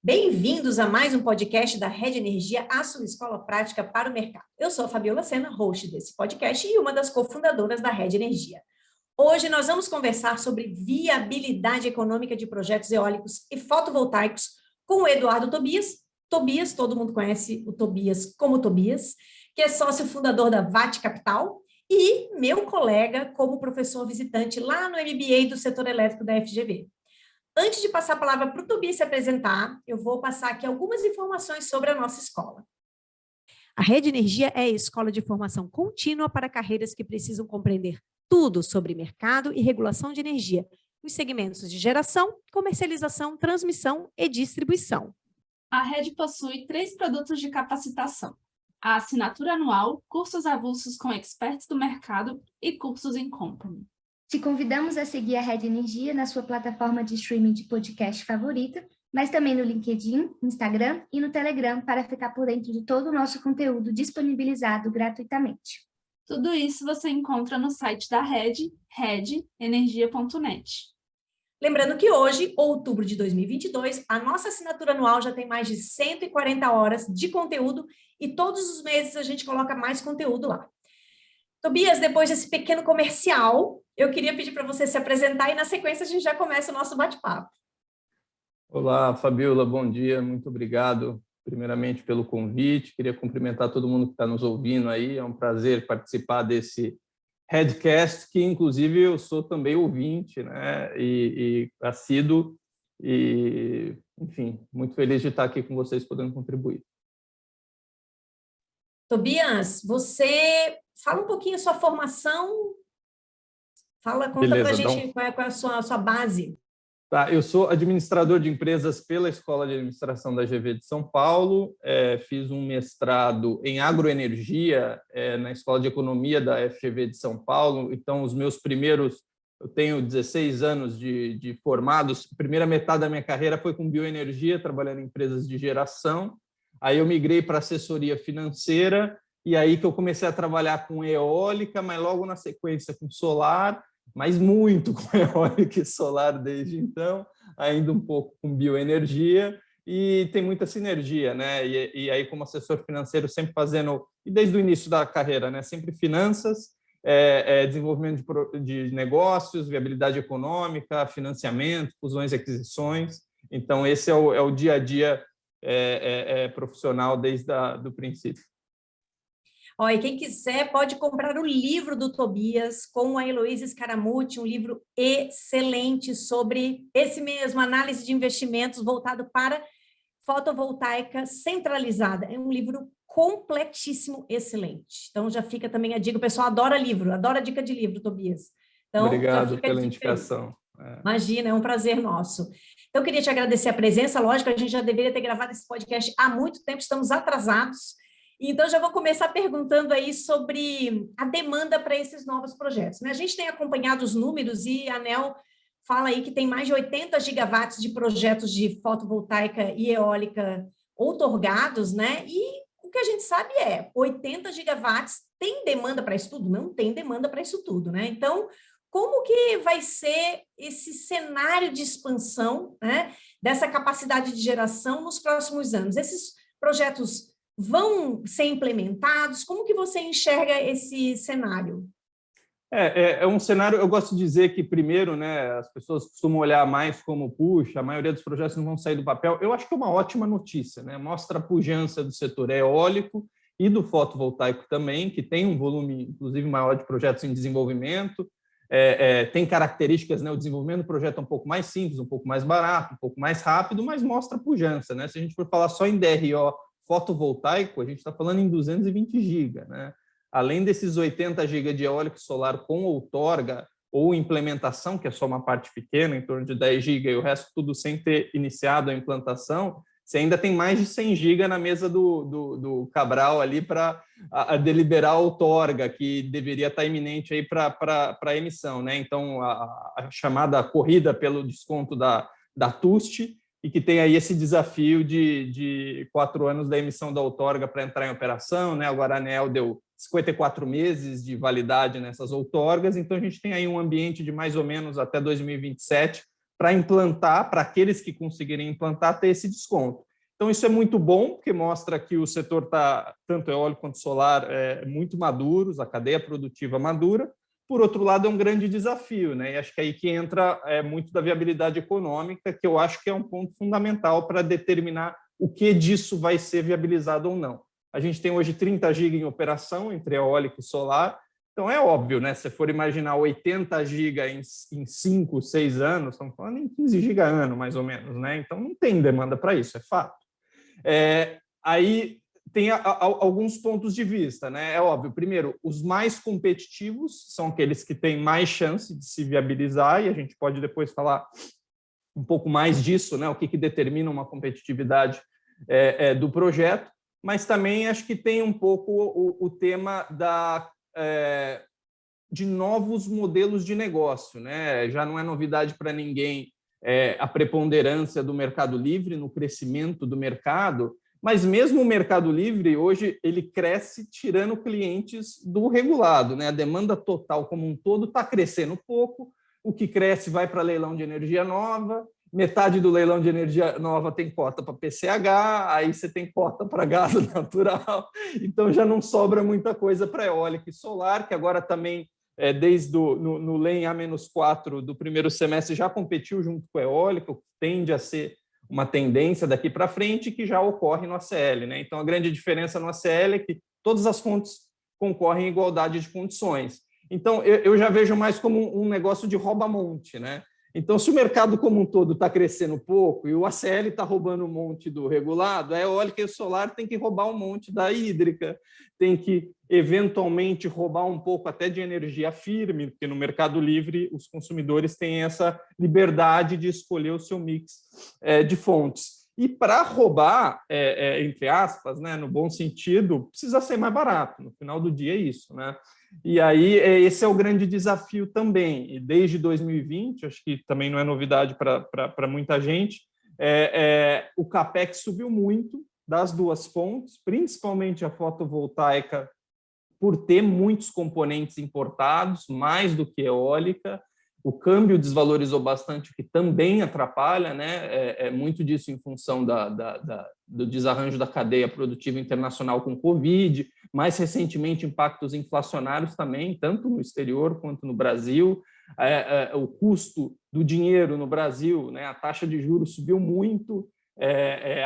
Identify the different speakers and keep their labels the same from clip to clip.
Speaker 1: Bem-vindos a mais um podcast da Rede Energia, a sua escola prática para o mercado. Eu sou a Fabiola Sena, host desse podcast e uma das cofundadoras da Rede Energia. Hoje nós vamos conversar sobre viabilidade econômica de projetos eólicos e fotovoltaicos com o Eduardo Tobias. Tobias, todo mundo conhece o Tobias como Tobias, que é sócio fundador da VAT Capital e meu colega como professor visitante lá no MBA do setor elétrico da FGV. Antes de passar a palavra para o Tobias se apresentar, eu vou passar aqui algumas informações sobre a nossa escola. A Rede Energia é a escola de formação contínua para carreiras que precisam compreender tudo sobre mercado e regulação de energia, nos segmentos de geração, comercialização, transmissão e distribuição.
Speaker 2: A Rede possui 3 produtos de capacitação: a assinatura anual, cursos avulsos com experts do mercado e cursos em company.
Speaker 3: Te convidamos a seguir a Rede Energia na sua plataforma de streaming de podcast favorita, mas também no LinkedIn, Instagram e no Telegram para ficar por dentro de todo o nosso conteúdo disponibilizado gratuitamente.
Speaker 2: Tudo isso você encontra no site da Rede, redenergia.net.
Speaker 1: Lembrando que hoje, outubro de 2022, a nossa assinatura anual já tem mais de 140 horas de conteúdo e todos os meses a gente coloca mais conteúdo lá. Tobias, depois desse pequeno comercial, eu queria pedir para você se apresentar e na sequência a gente já começa o nosso bate-papo.
Speaker 4: Olá, Fabiola, bom dia, muito obrigado primeiramente pelo convite, queria cumprimentar todo mundo que está nos ouvindo aí, é um prazer participar desse Redcast, que inclusive eu sou também ouvinte, né, e assíduo, e enfim, muito feliz de estar aqui com vocês podendo contribuir.
Speaker 1: Tobias, você fala um pouquinho a sua formação, conta para a gente qual é a sua base.
Speaker 4: Tá, eu sou administrador de empresas pela Escola de Administração da GV de São Paulo, fiz um mestrado em agroenergia na Escola de Economia da FGV de São Paulo, então eu tenho 16 anos de formados, a primeira metade da minha carreira foi com bioenergia, trabalhando em empresas de geração, aí eu migrei para assessoria financeira, e aí que eu comecei a trabalhar com eólica, mas logo na sequência com solar, mas muito com eólica e solar desde então, ainda um pouco com bioenergia, e tem muita sinergia, né? E aí, como assessor financeiro, sempre fazendo, e desde o início da carreira, né? Sempre finanças, desenvolvimento de negócios, viabilidade econômica, financiamento, fusões e aquisições. Então, esse é o dia a dia profissional desde o princípio.
Speaker 1: E quem quiser pode comprar o livro do Tobias com a Heloísa Scaramucci, um livro excelente sobre esse mesmo, análise de investimentos voltado para fotovoltaica centralizada. É um livro completíssimo, excelente. Então já fica também a dica, o pessoal adora livro, adora dica de livro, Tobias. Então,
Speaker 4: obrigado pela indicação.
Speaker 1: Imagina, é um prazer nosso. Então, eu queria te agradecer a presença, lógico, a gente já deveria ter gravado esse podcast há muito tempo, estamos atrasados. Então, já vou começar perguntando aí sobre a demanda para esses novos projetos, né? A gente tem acompanhado os números e a ANEEL fala aí que tem mais de 80 gigawatts de projetos de fotovoltaica e eólica outorgados, né? E o que a gente sabe 80 gigawatts tem demanda para isso tudo? Não tem demanda para isso tudo, né? Então, como que vai ser esse cenário de expansão, né, dessa capacidade de geração nos próximos anos? Esses projetos vão ser implementados? Como que você enxerga esse cenário?
Speaker 4: É um cenário, eu gosto de dizer que, primeiro, né, as pessoas costumam olhar mais como, puxa, a maioria dos projetos não vão sair do papel. Eu acho que é uma ótima notícia, né? Mostra a pujança do setor eólico e do fotovoltaico também, que tem um volume, inclusive, maior de projetos em desenvolvimento. Tem características, né? O desenvolvimento do projeto é um pouco mais simples, um pouco mais barato, um pouco mais rápido, mas mostra a pujança, né? Se a gente for falar só em DRO fotovoltaico, a gente está falando em 220 GB, né? Além desses 80 GB de eólico solar com outorga ou implementação, que é só uma parte pequena, em torno de 10 GB, e o resto tudo sem ter iniciado a implantação, você ainda tem mais de 100 GB na mesa do Cabral ali para deliberar a outorga, que deveria estar iminente aí para a emissão, né? Então, a chamada corrida pelo desconto da TUST, e que tem aí esse desafio de 4 anos da emissão da outorga para entrar em operação, né? Agora a ANEEL deu 54 meses de validade nessas outorgas, então a gente tem aí um ambiente de mais ou menos até 2027 para implantar, para aqueles que conseguirem implantar, ter esse desconto. Então, isso é muito bom, porque mostra que o setor está, tanto eólico quanto solar, muito maduros, a cadeia produtiva madura. Por outro lado, é um grande desafio, né? E acho que aí que entra muito da viabilidade econômica, que eu acho que é um ponto fundamental para determinar o que disso vai ser viabilizado ou não. A gente tem hoje 30 GB em operação entre eólico e solar, então é óbvio, né? Se for imaginar 80 GB em 5, 6 anos, estamos falando em 15 GB ano, mais ou menos, né? Então não tem demanda para isso, é fato. Aí tem alguns pontos de vista, né? É óbvio, primeiro, os mais competitivos são aqueles que têm mais chance de se viabilizar, e a gente pode depois falar um pouco mais disso, né? O que determina uma competitividade do projeto, mas também acho que tem um pouco o tema de novos modelos de negócio, né? Já não é novidade para ninguém a preponderância do mercado livre no crescimento do mercado, mas mesmo o mercado livre, hoje, ele cresce tirando clientes do regulado, né? A demanda total como um todo está crescendo pouco, o que cresce vai para leilão de energia nova, metade do leilão de energia nova tem cota para PCH, aí você tem cota para gás natural, então já não sobra muita coisa para eólica e solar, que agora também, desde no LEM A-4 do primeiro semestre, já competiu junto com a eólica, o que tende a ser uma tendência daqui para frente que já ocorre no ACL, né? Então, a grande diferença no ACL é que todas as fontes concorrem em igualdade de condições. Então, eu já vejo mais como um negócio de rouba-monte, né? Então, se o mercado como um todo está crescendo pouco e o ACL está roubando um monte do regulado, a eólica e o solar tem que roubar um monte da hídrica, tem que, eventualmente, roubar um pouco até de energia firme, porque no mercado livre os consumidores têm essa liberdade de escolher o seu mix de fontes. E para roubar, entre aspas, né, no bom sentido, precisa ser mais barato. No final do dia é isso, né? E aí esse é o grande desafio também. E desde 2020, acho que também não é novidade para muita gente, o CAPEX subiu muito das duas fontes, principalmente a fotovoltaica, por ter muitos componentes importados, mais do que eólica. O câmbio desvalorizou bastante, o que também atrapalha, né? Muito disso em função do desarranjo da cadeia produtiva internacional com Covid, mais recentemente impactos inflacionários também, tanto no exterior quanto no Brasil. O custo do dinheiro no Brasil, né? A taxa de juros subiu muito,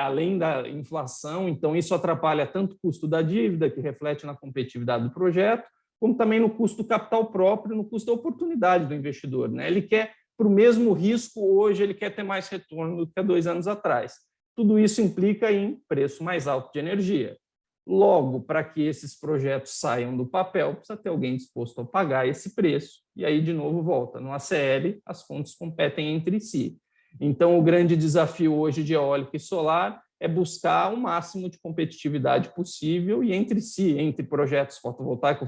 Speaker 4: além da inflação, então isso atrapalha tanto o custo da dívida, que reflete na competitividade do projeto, como também no custo do capital próprio, no custo da oportunidade do investidor, né? Ele quer, para o mesmo risco, hoje ele quer ter mais retorno do que há 2 anos atrás. Tudo isso implica em preço mais alto de energia. Logo, para que esses projetos saiam do papel, precisa ter alguém disposto a pagar esse preço. E aí, de novo, volta. No ACL, as fontes competem entre si. Então, o grande desafio hoje de eólica e solar é buscar o máximo de competitividade possível e entre si, entre projetos fotovoltaico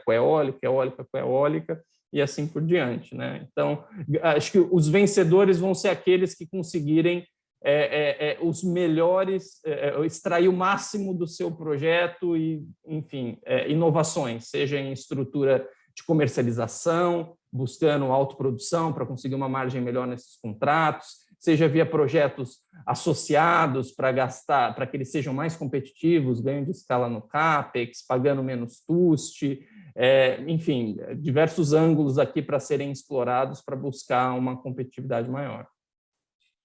Speaker 4: com eólica, eólica com eólica e assim por diante, né? Então, acho que os vencedores vão ser aqueles que conseguirem os melhores, extrair o máximo do seu projeto e, enfim, inovações, seja em estrutura de comercialização, buscando autoprodução para conseguir uma margem melhor nesses contratos, seja via projetos associados para que eles sejam mais competitivos, ganho de escala no CAPEX, pagando menos TUST, enfim, diversos ângulos aqui para serem explorados para buscar uma competitividade maior.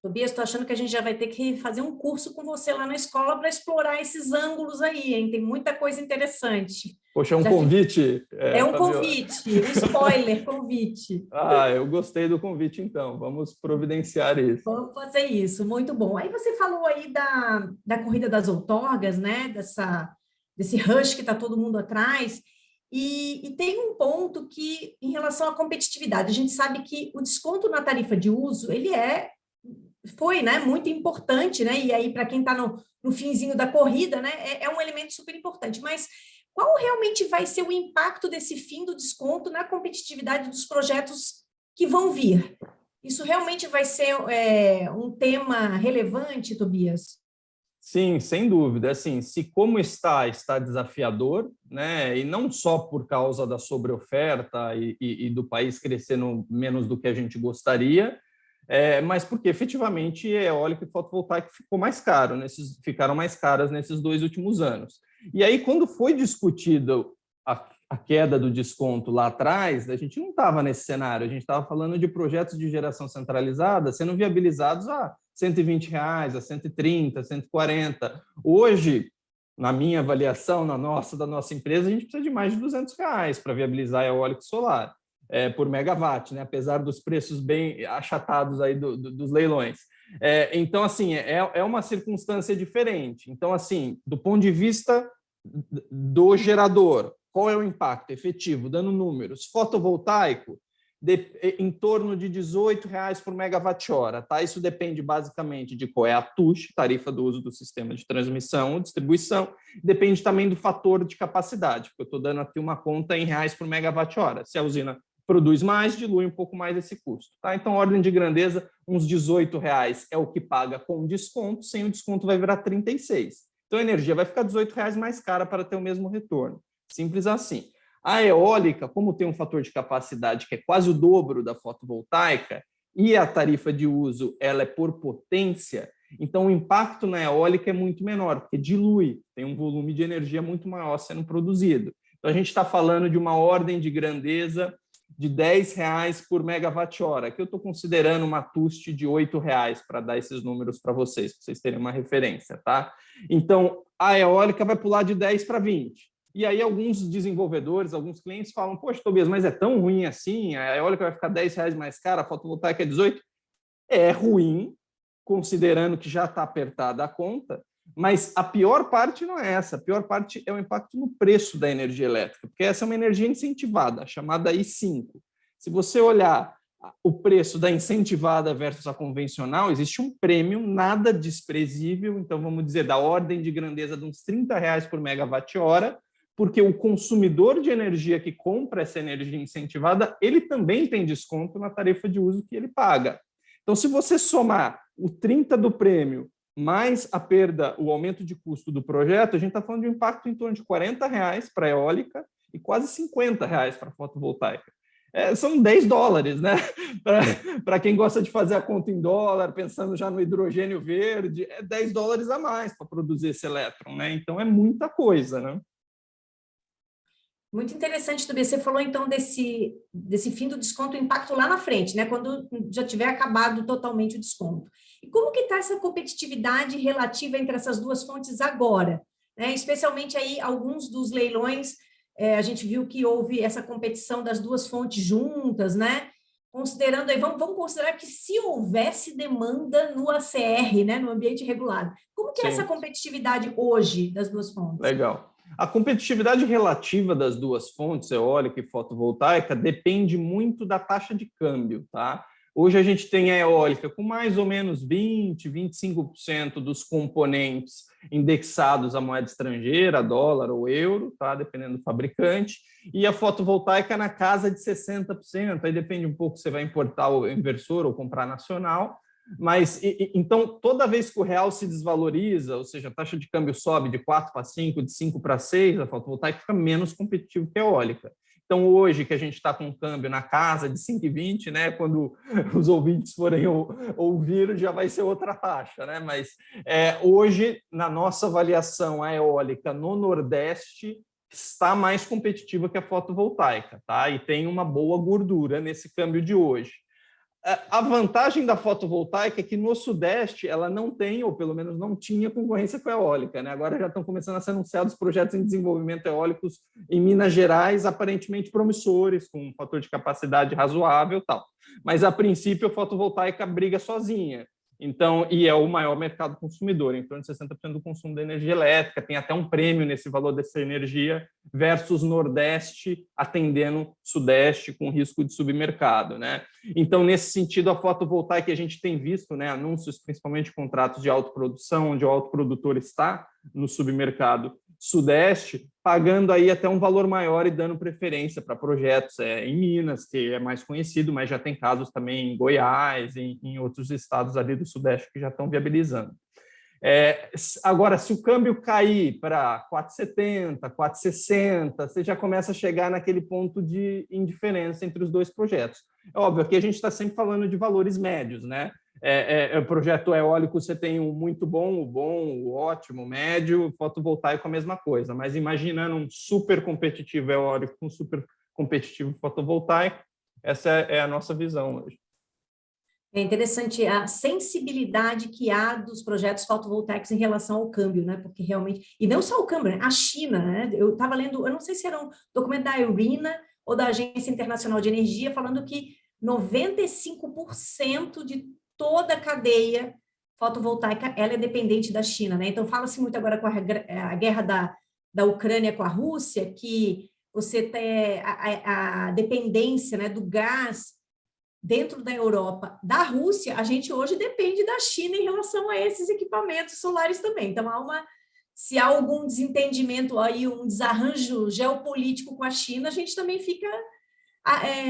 Speaker 1: Tobias, estou achando que a gente já vai ter que fazer um curso com você lá na escola para explorar esses ângulos aí, hein? Tem muita coisa interessante.
Speaker 4: Poxa, é um convite?
Speaker 1: É um convite, um spoiler, convite.
Speaker 4: Eu gostei do convite, então. Vamos providenciar isso.
Speaker 1: Vamos fazer isso, muito bom. Aí você falou aí da corrida das outorgas, né? Desse rush que está todo mundo atrás. E tem um ponto que, em relação à competitividade, a gente sabe que o desconto na tarifa de uso, ele foi, né, muito importante, né? E aí, para quem está no finzinho da corrida, né, é um elemento super importante. Mas qual realmente vai ser o impacto desse fim do desconto na competitividade dos projetos que vão vir? Isso realmente vai ser um tema relevante, Tobias?
Speaker 4: Sim, sem dúvida. Assim, se como está desafiador, né? E não só por causa da sobreoferta e do país crescendo menos do que a gente gostaria, Mas porque efetivamente eólica e fotovoltaica ficaram mais caras nesses 2 últimos anos. E aí, quando foi discutido a queda do desconto lá atrás, a gente não estava nesse cenário, a gente estava falando de projetos de geração centralizada sendo viabilizados a R$120, a 130, 140. Hoje, na minha avaliação, da nossa empresa, a gente precisa de mais de R$200 para viabilizar eólico e solar por megawatt, né? Apesar dos preços bem achatados aí dos leilões. Então, assim, é uma circunstância diferente. Então, assim, do ponto de vista do gerador, qual é o impacto efetivo? Dando números, fotovoltaico, em torno de R$18 por megawatt-hora. Tá? Isso depende basicamente de qual é a TUS, tarifa do uso do sistema de transmissão ou distribuição, depende também do fator de capacidade, porque eu estou dando aqui uma conta em reais por megawatt-hora. Se a usina produz mais, dilui um pouco mais esse custo. Tá? Então, ordem de grandeza, uns R$18 é o que paga com desconto, sem o desconto vai virar 36. Então, a energia vai ficar R$18 mais cara para ter o mesmo retorno. Simples assim. A eólica, como tem um fator de capacidade que é quase o dobro da fotovoltaica, e a tarifa de uso ela é por potência, então o impacto na eólica é muito menor, porque dilui, tem um volume de energia muito maior sendo produzido. Então, a gente está falando de uma ordem de grandeza de R$10 por megawatt-hora, que eu estou considerando uma TUST de R$8 para dar esses números para vocês terem uma referência. Tá? Então, a eólica vai pular de 10 para 20. E aí alguns desenvolvedores, alguns clientes falam, poxa, Tobias, mas é tão ruim assim? A eólica vai ficar R$10 mais cara, a fotovoltaica é 18? É ruim, considerando que já está apertada a conta, mas a pior parte não é essa. A pior parte é o impacto no preço da energia elétrica, porque essa é uma energia incentivada, chamada I5. Se você olhar o preço da incentivada versus a convencional, existe um prêmio nada desprezível, então vamos dizer, da ordem de grandeza de uns R$30 por megawatt-hora, porque o consumidor de energia que compra essa energia incentivada, ele também tem desconto na tarifa de uso que ele paga. Então, se você somar o 30 do prêmio mais a perda, o aumento de custo do projeto, a gente está falando de um impacto em torno de R$40 para a eólica e quase R$50 para a fotovoltaica. São $10, né? Para quem gosta de fazer a conta em dólar, pensando já no hidrogênio verde, é $10 a mais para produzir esse elétron, né? Então, é muita coisa, né?
Speaker 1: Muito interessante, Tobias. Você falou, então, desse fim do desconto, o impacto lá na frente, né? Quando já tiver acabado totalmente o desconto. E como que está essa competitividade relativa entre essas duas fontes agora? Né? Especialmente aí, alguns dos leilões, a gente viu que houve essa competição das duas fontes juntas, né? Considerando aí, vamos considerar que se houvesse demanda no ACR, né? No ambiente regulado. Como que é essa competitividade hoje das duas fontes?
Speaker 4: Legal. A competitividade relativa das duas fontes, eólica e fotovoltaica, depende muito da taxa de câmbio, tá? Hoje a gente tem a eólica com mais ou menos 20%, 25% dos componentes indexados à moeda estrangeira, dólar ou euro, tá? Dependendo do fabricante, e a fotovoltaica na casa de 60%, aí depende um pouco se você vai importar o inversor ou comprar nacional. Mas, então, toda vez que o real se desvaloriza, ou seja, a taxa de câmbio sobe de 4 para 5, de 5 para 6, a fotovoltaica fica menos competitiva que a eólica. Então, hoje que a gente está com um câmbio na casa de 5,20, né, quando os ouvintes forem ouvir, já vai ser outra taxa, né? Mas hoje, na nossa avaliação, a eólica no Nordeste está mais competitiva que a fotovoltaica, tá? E tem uma boa gordura nesse câmbio de hoje. A vantagem da fotovoltaica é que no Sudeste ela não tem, ou pelo menos não tinha, concorrência com a eólica, né? Agora já estão começando a ser anunciados projetos em desenvolvimento eólicos em Minas Gerais, aparentemente promissores, com um fator de capacidade razoável e tal. Mas, a princípio, a fotovoltaica briga sozinha. Então, e é o maior mercado consumidor, em torno de 60% do consumo da energia elétrica, tem até um prêmio nesse valor dessa energia versus Nordeste atendendo Sudeste com risco de submercado, né? Então, nesse sentido, a fotovoltaica, a gente tem visto, né, anúncios, principalmente de contratos de autoprodução, onde o autoprodutor está no submercado Sudeste, pagando aí até um valor maior e dando preferência para projetos em Minas, que é mais conhecido, mas já tem casos também em Goiás, em outros estados ali do Sudeste que já estão viabilizando. Agora, se o câmbio cair para 4,70, 4,60, você já começa a chegar naquele ponto de indiferença entre os dois projetos. É óbvio, aqui a gente está sempre falando de valores médios, né? O projeto eólico você tem o muito bom, o ótimo, o médio, fotovoltaico a mesma coisa, mas imaginando um super competitivo eólico com um super competitivo fotovoltaico, essa é a nossa visão hoje.
Speaker 1: É interessante a sensibilidade que há dos projetos fotovoltaicos em relação ao câmbio, né? Porque realmente, e não só o câmbio, né? A China, né? Eu estava lendo, eu não sei se era um documento da IRENA ou da Agência Internacional de Energia, falando que 95% de toda a cadeia fotovoltaica ela é dependente da China, né? Então fala-se muito agora com a guerra da Ucrânia com a Rússia, que você tem a dependência, né, do gás dentro da Europa, da Rússia, a gente hoje depende da China em relação a esses equipamentos solares também. Então, se há algum desentendimento aí, um desarranjo geopolítico com a China, a gente também fica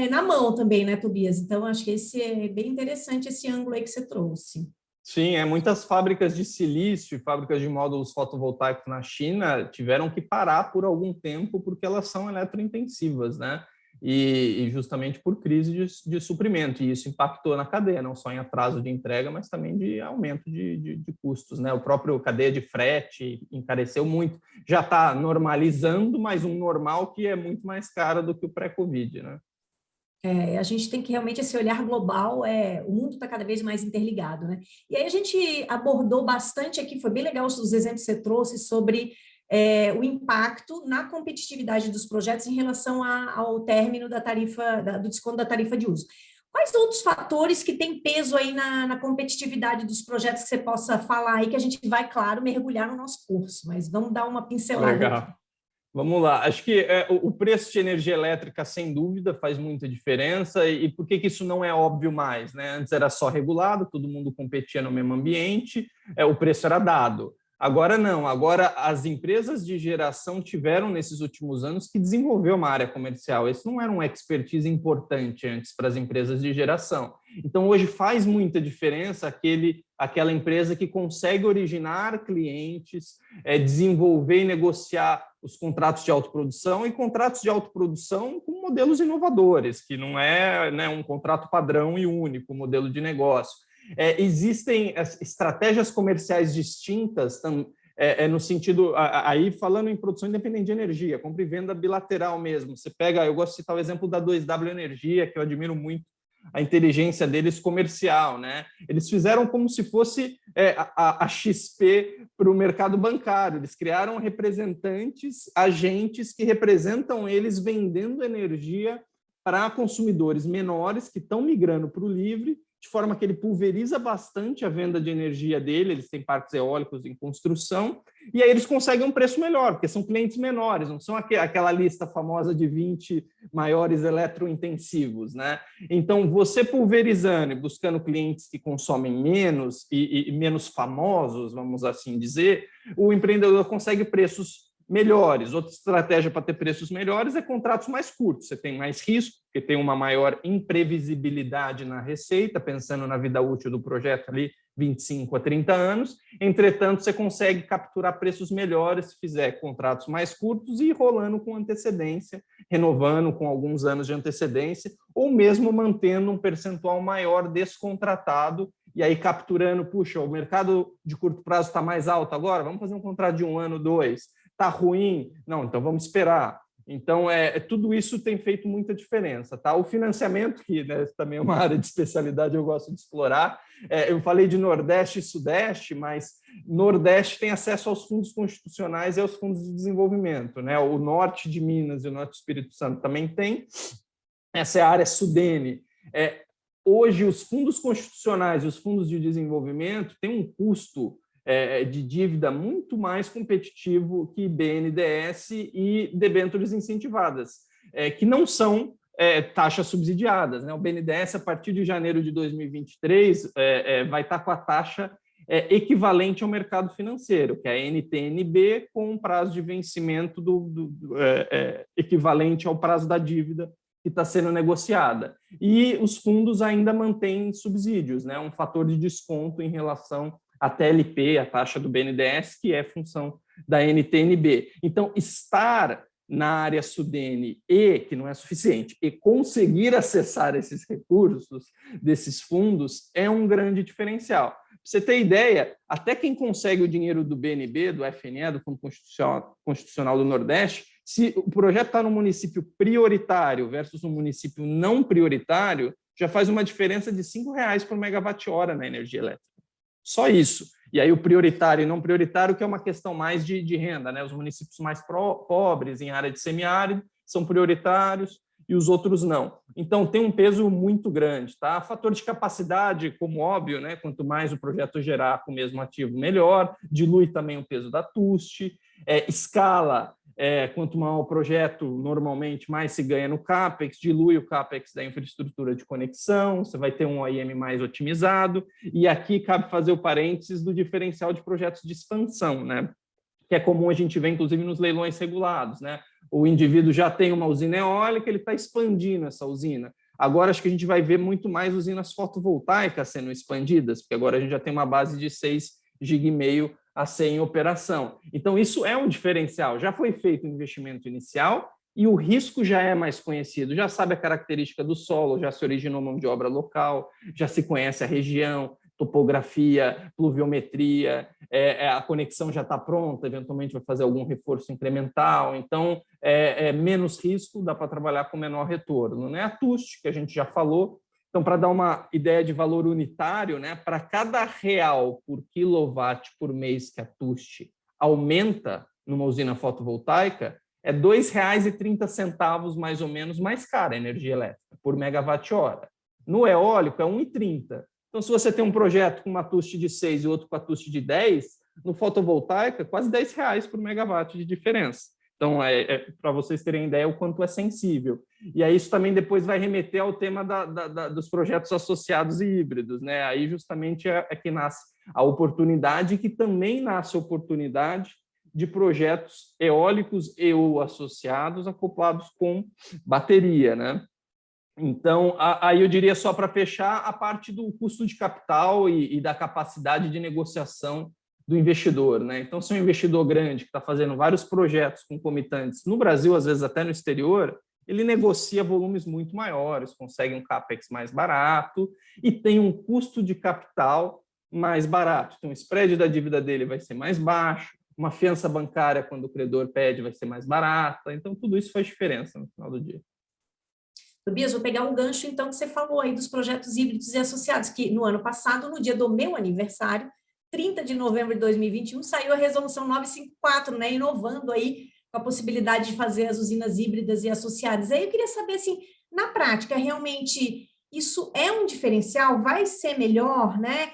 Speaker 1: na mão também, né, Tobias? Então, acho que esse é bem interessante, esse ângulo aí que você trouxe.
Speaker 4: Sim, muitas fábricas de silício e fábricas de módulos fotovoltaicos na China tiveram que parar por algum tempo porque elas são eletrointensivas, né? E justamente por crise de suprimento, e isso impactou na cadeia, não só em atraso de entrega, mas também de aumento de custos, né? O próprio cadeia de frete encareceu muito, já está normalizando, mas um normal que é muito mais caro do que o pré-Covid, né?
Speaker 1: A gente tem que realmente esse olhar global, o mundo está cada vez mais interligado, né? E aí a gente abordou bastante aqui, foi bem legal os exemplos que você trouxe sobre o impacto na competitividade dos projetos em relação ao término da tarifa, do desconto da tarifa de uso. Quais outros fatores que têm peso aí na competitividade dos projetos que você possa falar aí, que a gente vai, claro, mergulhar no nosso curso, mas vamos dar uma pincelada.
Speaker 4: Legal.
Speaker 1: Aqui.
Speaker 4: Vamos lá. Acho que o preço de energia elétrica, sem dúvida, faz muita diferença. E por que isso não é óbvio mais, né? Antes era só regulado, todo mundo competia no mesmo ambiente, o preço era dado. Agora não, agora as empresas de geração tiveram, nesses últimos anos, que desenvolver uma área comercial. Esse não era um expertise importante antes para as empresas de geração. Então, hoje faz muita diferença aquela empresa que consegue originar clientes, desenvolver e negociar os contratos de autoprodução e contratos de autoprodução com modelos inovadores, que não é, né, um contrato padrão e único modelo de negócio. Existem estratégias comerciais distintas, no sentido, aí falando em produção independente de energia, compra e venda bilateral mesmo. Você pega, eu gosto de citar o exemplo da 2W Energia, que eu admiro muito a inteligência deles comercial, né? Eles fizeram como se fosse a XP para o mercado bancário. Eles criaram representantes, agentes que representam eles vendendo energia para consumidores menores que estão migrando para o livre, de forma que ele pulveriza bastante a venda de energia dele, eles têm parques eólicos em construção, e aí eles conseguem um preço melhor, porque são clientes menores, não são aquela lista famosa de 20 maiores eletrointensivos, né? Então, você pulverizando e buscando clientes que consomem menos e menos famosos, vamos assim dizer, o empreendedor consegue preços melhores. Outra estratégia para ter preços melhores é contratos mais curtos. Você tem mais risco, porque tem uma maior imprevisibilidade na receita, pensando na vida útil do projeto ali, 25 a 30 anos. Entretanto, você consegue capturar preços melhores se fizer contratos mais curtos e ir rolando com antecedência, renovando com alguns anos de antecedência, ou mesmo mantendo um percentual maior descontratado e aí capturando, puxa, o mercado de curto prazo está mais alto agora, vamos fazer um contrato de 1 ano, 2. Está ruim? Não, então vamos esperar. Então, tudo isso tem feito muita diferença. Tá? O financiamento, que, né, também é uma área de especialidade, eu gosto de explorar. Eu falei de Nordeste e Sudeste, mas Nordeste tem acesso aos fundos constitucionais e aos fundos de desenvolvimento. Né? O Norte de Minas e o Norte do Espírito Santo também tem. Essa é a área Sudene. Hoje, os fundos constitucionais e os fundos de desenvolvimento têm um custo de dívida muito mais competitivo que BNDES e debêntures incentivadas, que não são taxas subsidiadas. Né? O BNDES, a partir de janeiro de 2023, vai estar com a taxa equivalente ao mercado financeiro, que é a NTNB, com um prazo de vencimento equivalente ao prazo da dívida que está sendo negociada. E os fundos ainda mantêm subsídios, né? Um fator de desconto em relação a TLP, a taxa do BNDES, que é função da NTNB. Então, estar na área Sudene que não é suficiente, e conseguir acessar esses recursos desses fundos é um grande diferencial. Para você ter ideia, até quem consegue o dinheiro do BNB, do FNE, do Fundo Constitucional do Nordeste, se o projeto está no município prioritário versus no município não prioritário, já faz uma diferença de R$ 5 por megawatt-hora na energia elétrica. Só isso. E aí o prioritário e não prioritário, que é uma questão mais de renda, né? Os municípios mais pobres, em área de semiárido, são prioritários e os outros não. Então, tem um peso muito grande. Tá? Fator de capacidade, como óbvio, né? Quanto mais o projeto gerar com o mesmo ativo, melhor. Dilui também o peso da TUST. Escala, quanto maior o projeto, normalmente, mais se ganha no CAPEX, dilui o CAPEX da infraestrutura de conexão, você vai ter um OIM mais otimizado. E aqui cabe fazer o parênteses do diferencial de projetos de expansão, né? Que é comum a gente ver, inclusive, nos leilões regulados, né? O indivíduo já tem uma usina eólica, ele está expandindo essa usina. Agora, acho que a gente vai ver muito mais usinas fotovoltaicas sendo expandidas, porque agora a gente já tem uma base de 6,5 GB a ser em operação. Então, isso é um diferencial. Já foi feito o investimento inicial e o risco já é mais conhecido. Já sabe a característica do solo, já se originou mão de obra local, já se conhece a região, topografia, pluviometria, a conexão já está pronta, eventualmente vai fazer algum reforço incremental, então menos risco, dá para trabalhar com menor retorno. Né? A TUST, que a gente já falou, então para dar uma ideia de valor unitário, né, para cada real por quilowatt por mês que a TUST aumenta numa usina fotovoltaica, é R$ 2,30 mais ou menos mais cara a energia elétrica por megawatt-hora. No eólico é R$ 1,30. Então, se você tem um projeto com uma TUST de 6 e outro com a TUST de 10, no fotovoltaica, quase R$ 10 por megawatt de diferença. Então, para vocês terem ideia o quanto é sensível. E aí isso também depois vai remeter ao tema dos projetos associados e híbridos. Né? Aí justamente é que nasce a oportunidade, que também nasce a oportunidade de projetos eólicos e ou associados acoplados com bateria, né? Então, aí eu diria, só para fechar, a parte do custo de capital e da capacidade de negociação do investidor. Né? Então, se é um investidor grande que está fazendo vários projetos concomitantes no Brasil, às vezes até no exterior, ele negocia volumes muito maiores, consegue um CAPEX mais barato e tem um custo de capital mais barato. Então, o spread da dívida dele vai ser mais baixo, uma fiança bancária, quando o credor pede, vai ser mais barata. Então, tudo isso faz diferença no final do dia.
Speaker 1: Tobias, vou pegar um gancho, então, que você falou aí dos projetos híbridos e associados, que no ano passado, no dia do meu aniversário, 30 de novembro de 2021, saiu a resolução 954, né, inovando aí com a possibilidade de fazer as usinas híbridas e associadas. Aí eu queria saber, assim, na prática, realmente, isso é um diferencial? Vai ser melhor, né?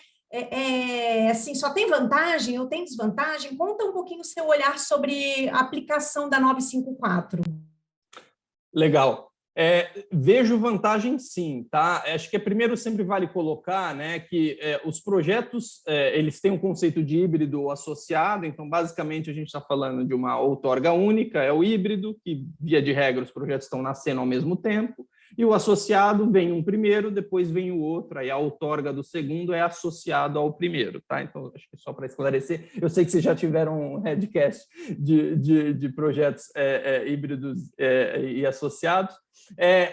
Speaker 1: Assim, só tem vantagem ou tem desvantagem? Conta um pouquinho o seu olhar sobre a aplicação da 954.
Speaker 4: Legal. Vejo vantagem sim, tá? Acho que primeiro sempre vale colocar, né, que os projetos eles têm um conceito de híbrido ou associado, então basicamente a gente está falando de uma outorga única, é o híbrido, que via de regra os projetos estão nascendo ao mesmo tempo, e o associado vem um primeiro, depois vem o outro, aí a outorga do segundo é associado ao primeiro, tá? Então, acho que só para esclarecer, eu sei que vocês já tiveram um headcast de projetos híbridos e associados,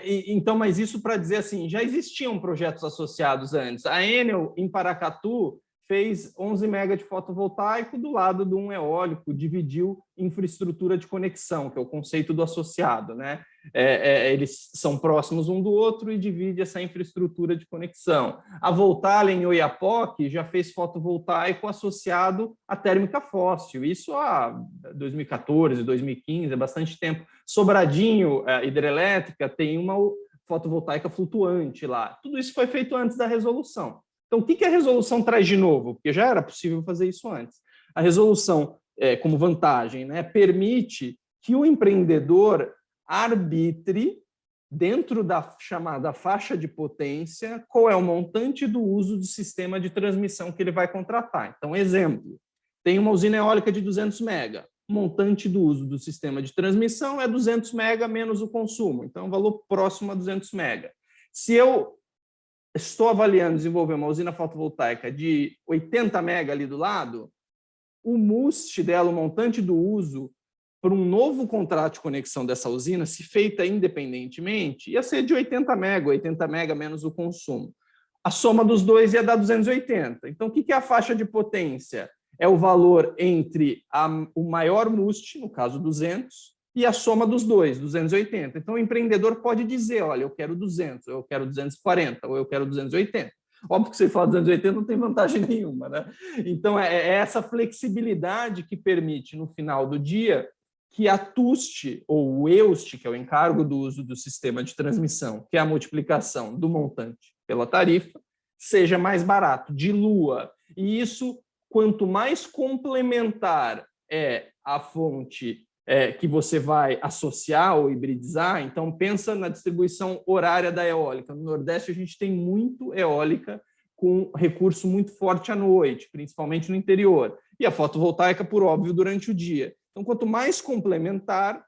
Speaker 4: então, mas isso para dizer assim, já existiam projetos associados antes. A Enel, em Paracatu, fez 11 mega de fotovoltaico do lado de um eólico, dividiu infraestrutura de conexão, que é o conceito do associado, né? Eles são próximos um do outro e divide essa infraestrutura de conexão. A Voltalen, em Oiapoque, já fez fotovoltaico associado à térmica fóssil, isso há 2014, 2015, é bastante tempo. Sobradinho, a hidrelétrica, tem uma fotovoltaica flutuante lá. Tudo isso foi feito antes da resolução. Então, o que a resolução traz de novo? Porque já era possível fazer isso antes. A resolução, como vantagem, né, permite que o empreendedor arbitre, dentro da chamada faixa de potência, qual é o montante do uso do sistema de transmissão que ele vai contratar. Então, exemplo, tem uma usina eólica de 200 mega. O montante do uso do sistema de transmissão é 200 mega menos o consumo. Então, é um valor próximo a 200 mega. Se eu estou avaliando desenvolver uma usina fotovoltaica de 80 mega ali do lado, o MUST dela, o montante do uso, para um novo contrato de conexão dessa usina, se feita independentemente, ia ser de 80 mega menos o consumo. A soma dos dois ia dar 280. Então, o que é a faixa de potência? É o valor entre o maior MUST, no caso 200, e a soma dos dois, 280. Então, o empreendedor pode dizer, olha, eu quero 200, eu quero 240, ou eu quero 280. Óbvio que se ele falar 280 não tem vantagem nenhuma, né? Então, é essa flexibilidade que permite, no final do dia, que a TUST, ou o EUST, que é o encargo do uso do sistema de transmissão, que é a multiplicação do montante pela tarifa, seja mais barato, dilua. E isso, quanto mais complementar é a fonte que você vai associar ou hibridizar, então pensa na distribuição horária da eólica. No Nordeste, a gente tem muito eólica com recurso muito forte à noite, principalmente no interior. E a fotovoltaica, por óbvio, durante o dia. Então, quanto mais complementar,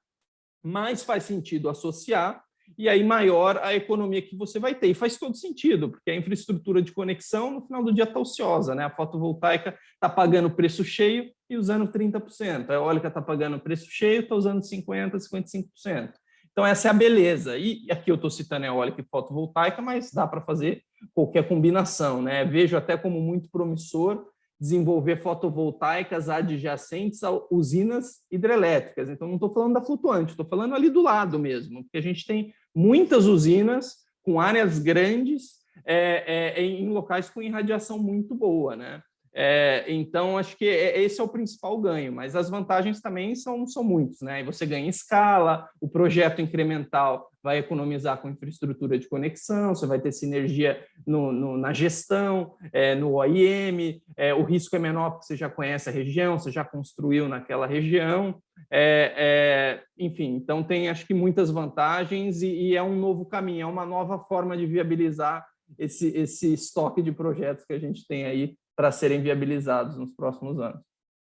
Speaker 4: mais faz sentido associar, e aí maior a economia que você vai ter. E faz todo sentido, porque a infraestrutura de conexão, no final do dia, está ociosa, né? A fotovoltaica está pagando preço cheio e usando 30%. A eólica está pagando preço cheio e está usando 50%, 55%. Então, essa é a beleza. E aqui eu estou citando eólica e fotovoltaica, mas dá para fazer qualquer combinação, né? Vejo até como muito promissor desenvolver fotovoltaicas adjacentes a usinas hidrelétricas. Então, não estou falando da flutuante, estou falando ali do lado mesmo, porque a gente tem muitas usinas com áreas grandes em locais com irradiação muito boa, né? Então, acho que esse é o principal ganho, mas as vantagens também são muitos, né? E você ganha escala, o projeto incremental vai economizar com infraestrutura de conexão, você vai ter sinergia na gestão, no OIM, o risco é menor porque você já conhece a região, você já construiu naquela região, enfim, então tem, acho que, muitas vantagens e é um novo caminho, é uma nova forma de viabilizar esse estoque de projetos que a gente tem aí para serem viabilizados nos próximos anos.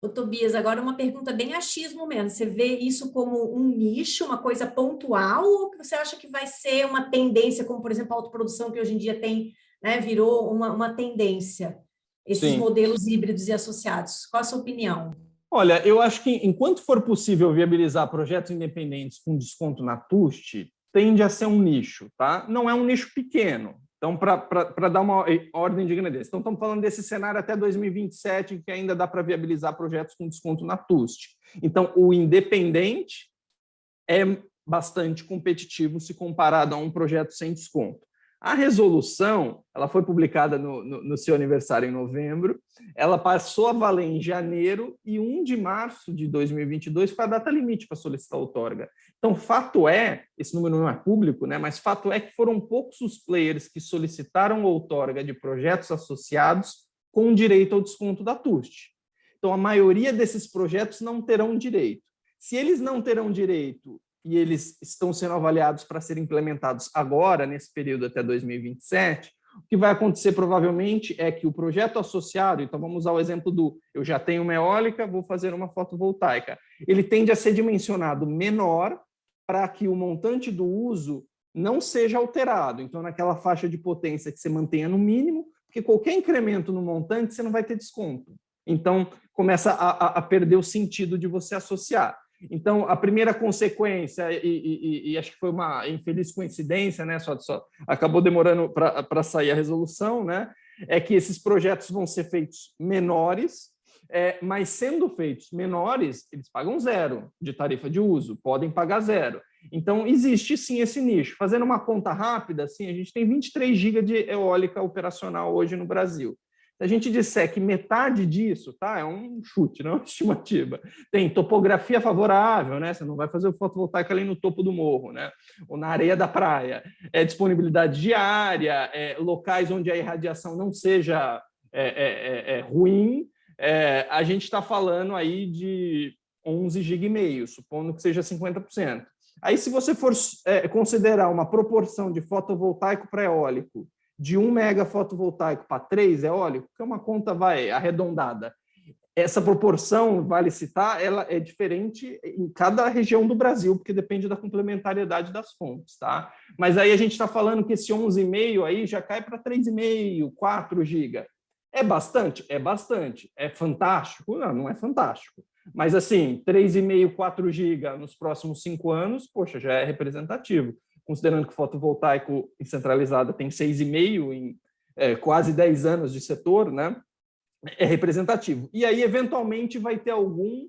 Speaker 1: Ô, Tobias, agora uma pergunta bem achismo mesmo. Você vê isso como um nicho, uma coisa pontual, ou você acha que vai ser uma tendência, como, por exemplo, a autoprodução, que hoje em dia tem, né, virou uma tendência, esses
Speaker 4: Sim.
Speaker 1: modelos híbridos e associados? Qual a sua opinião?
Speaker 4: Olha, eu acho que, enquanto for possível viabilizar projetos independentes com desconto na TUST, tende a ser um nicho, tá? Não é um nicho pequeno. Então, para dar uma ordem de grandeza. Então, estamos falando desse cenário até 2027, que ainda dá para viabilizar projetos com desconto na TUST. Então, o independente é bastante competitivo se comparado a um projeto sem desconto. A resolução, ela foi publicada no seu aniversário em novembro, ela passou a valer em janeiro e 1 de março de 2022 foi a data limite para solicitar outorga. Então, fato é, esse número não é público, né, mas fato é que foram poucos os players que solicitaram outorga de projetos associados com direito ao desconto da TUST. Então, a maioria desses projetos não terão direito. Se eles não terão direito e eles estão sendo avaliados para serem implementados agora, nesse período até 2027, o que vai acontecer provavelmente é que o projeto associado, então vamos usar o exemplo do eu já tenho uma eólica, vou fazer uma fotovoltaica, ele tende a ser dimensionado menor para que o montante do uso não seja alterado. Então, naquela faixa de potência que você mantenha no mínimo, porque qualquer incremento no montante você não vai ter desconto. Então, começa a perder o sentido de você associar. Então, a primeira consequência, e acho que foi uma infeliz coincidência, né? Só acabou demorando para sair a resolução, né? É que esses projetos vão ser feitos menores, mas sendo feitos menores, eles pagam zero de tarifa de uso, podem pagar zero. Então, existe sim esse nicho. Fazendo uma conta rápida, assim, a gente tem 23 GB de eólica operacional hoje no Brasil. Se a gente disser que metade disso, tá, é um chute, não é uma estimativa, tem topografia favorável, né? Você não vai fazer o fotovoltaico ali no topo do morro, né? Ou na areia da praia. Disponibilidade de área, locais onde a irradiação não seja ruim. A gente está falando aí de 11,5 GB, supondo que seja 50%. Aí, se você for considerar uma proporção de fotovoltaico para eólico, de 1 mega fotovoltaico para 3 eólico, que é uma conta arredondada. Essa proporção, vale citar, ela é diferente em cada região do Brasil, porque depende da complementariedade das fontes, tá? Mas aí a gente está falando que esse 11,5 aí já cai para 3,5, 4 GB. É bastante? É bastante. É fantástico? Não, não é fantástico. Mas, assim, 3,5, 4 GB nos próximos 5 anos, poxa, já é representativo. Considerando que o fotovoltaico em centralizada tem 6,5 em quase 10 anos de setor, né? É representativo. E aí, eventualmente, vai ter algum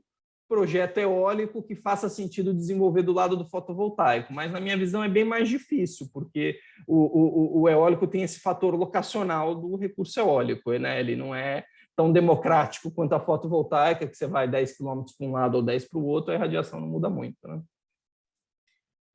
Speaker 4: projeto eólico que faça sentido desenvolver do lado do fotovoltaico, mas na minha visão é bem mais difícil, porque o eólico tem esse fator locacional do recurso eólico, né? Ele não é tão democrático quanto a fotovoltaica, que você vai 10 km para um lado ou 10 para o outro, a radiação não muda muito, né?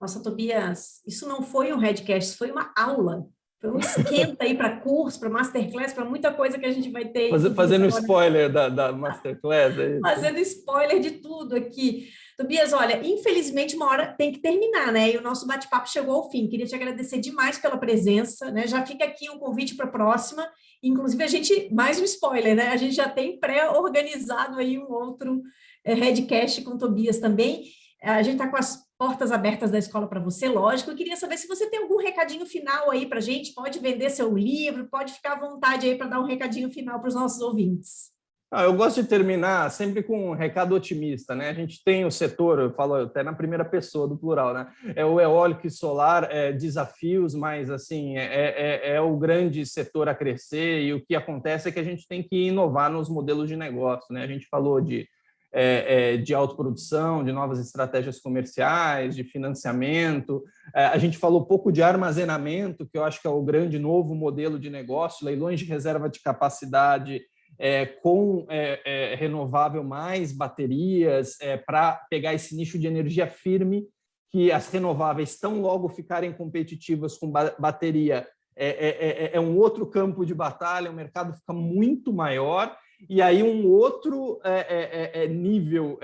Speaker 1: Nossa, Tobias, isso não foi um Redcast, isso foi uma aula. Foi um esquenta aí para curso, para masterclass, para muita coisa que a gente vai ter.
Speaker 4: Fazendo spoiler da masterclass. É isso?
Speaker 1: Fazendo spoiler de tudo aqui. Tobias, olha, infelizmente uma hora tem que terminar, né? E o nosso bate-papo chegou ao fim. Queria te agradecer demais pela presença, né? Já fica aqui um convite para a próxima. Inclusive, mais um spoiler, né? A gente já tem pré-organizado aí um outro Redcast com Tobias também. A gente está com as portas abertas da escola para você, lógico. Eu queria saber se você tem algum recadinho final aí para a gente. Pode vender seu livro, pode ficar à vontade aí para dar um recadinho final para os nossos ouvintes.
Speaker 4: Eu gosto de terminar sempre com um recado otimista, né? A gente tem o setor, eu falo até na primeira pessoa do plural, né? É o eólico e solar, desafios, mas assim é o grande setor a crescer, e o que acontece é que a gente tem que inovar nos modelos de negócio, né? A gente falou de autoprodução, de novas estratégias comerciais, de financiamento. A gente falou pouco de armazenamento, que eu acho que é o grande novo modelo de negócio, leilões de reserva de capacidade com renovável mais baterias, para pegar esse nicho de energia firme, que as renováveis tão logo ficarem competitivas com bateria, é um outro campo de batalha, o mercado fica muito maior. E aí um outro nível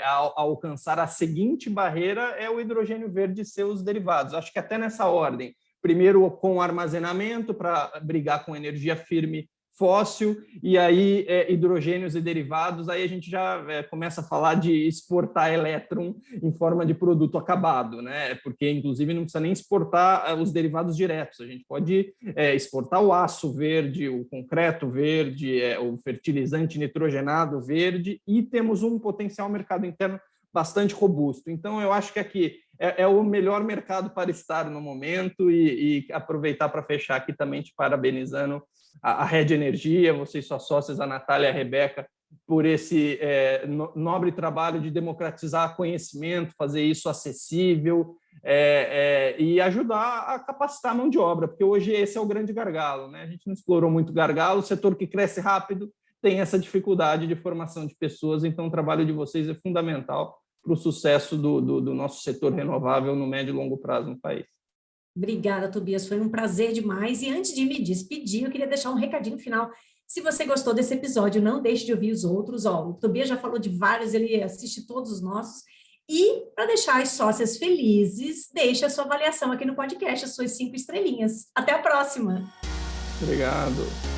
Speaker 4: a alcançar a seguinte barreira é o hidrogênio verde e seus derivados. Acho que até nessa ordem. Primeiro com armazenamento para brigar com energia firme fóssil, e aí hidrogênios e derivados, aí a gente já começa a falar de exportar elétron em forma de produto acabado, né? Porque, inclusive, não precisa nem exportar os derivados diretos, a gente pode exportar o aço verde, o concreto verde, o fertilizante nitrogenado verde, e temos um potencial mercado interno bastante robusto. Então, eu acho que aqui é o melhor mercado para estar no momento, e aproveitar para fechar aqui também te parabenizando a Rede Energia, vocês suas sócias, a Natália e a Rebeca, por esse nobre trabalho de democratizar conhecimento, fazer isso acessível e ajudar a capacitar a mão de obra, porque hoje esse é o grande gargalo, né? A gente não explorou muito gargalo, o setor que cresce rápido tem essa dificuldade de formação de pessoas, então o trabalho de vocês é fundamental para o sucesso do nosso setor renovável no médio e longo prazo no país.
Speaker 1: Obrigada, Tobias, foi um prazer demais. E antes de me despedir, eu queria deixar um recadinho final. Se você gostou desse episódio, não deixe de ouvir os outros. O Tobias já falou de vários, ele assiste todos os nossos. E, para deixar as sócias felizes, deixe a sua avaliação aqui no podcast, as suas 5 estrelinhas. Até a próxima!
Speaker 4: Obrigado!